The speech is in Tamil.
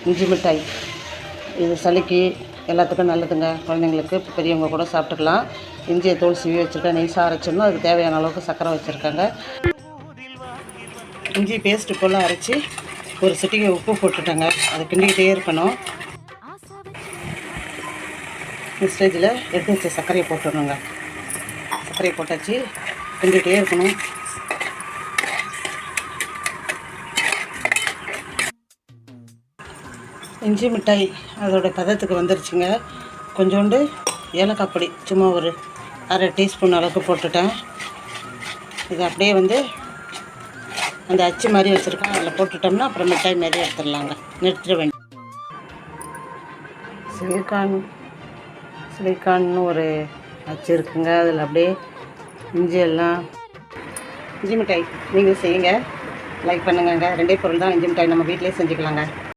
இஞ்சி மிட்டாய் இது சளிக்கு எல்லாத்துக்கும் நல்லதுங்க. குழந்தைங்களுக்கு பெரியவங்க கூட சாப்பிட்டுக்கலாம். இஞ்சியை தோல் சீவி வச்சுருக்கேன். நெய்ஸாக அரைச்சிடணும். அதுக்கு தேவையான அளவுக்கு சர்க்கரை வச்சுருக்காங்க. இஞ்சி பேஸ்ட்டு போல் அரைச்சி ஒரு சிட்டிகை உப்பு போட்டுட்டேங்க. அதை கிண்டிக்கிட்டே இருக்கணும். இந்த ஸ்டேஜில் எடுத்து வச்ச சர்க்கரையை போட்டுடணுங்க. சர்க்கரையை போட்டாச்சு கிண்டிகிட்டே இருக்கணும். இஞ்சி மிட்டாய் அதோட பதத்துக்கு வந்துருச்சுங்க. கொஞ்சோண்டு ஏலக்காய் பொடி சும்மா ஒரு அரை டீஸ்பூன் அளவுக்கு போட்டுட்டேன். இது அப்படியே அந்த அச்சு மாதிரி வச்சுருக்கேன். அதில் போட்டுட்டோம்னா அப்புறம் மிட்டாய் மாதிரி எடுத்துடலாங்க. நிறுத்திட வேண்டிய சிலிக்கான்னு ஒரு அச்சு இருக்குங்க. அதில் அப்படியே இஞ்சி மிட்டாய் நீங்கள் செய்யுங்க. லைக் பண்ணுங்கங்க. 2 பொருள் தான் இஞ்சி மிட்டாய் நம்ம வீட்டிலே செஞ்சுக்கலாங்க.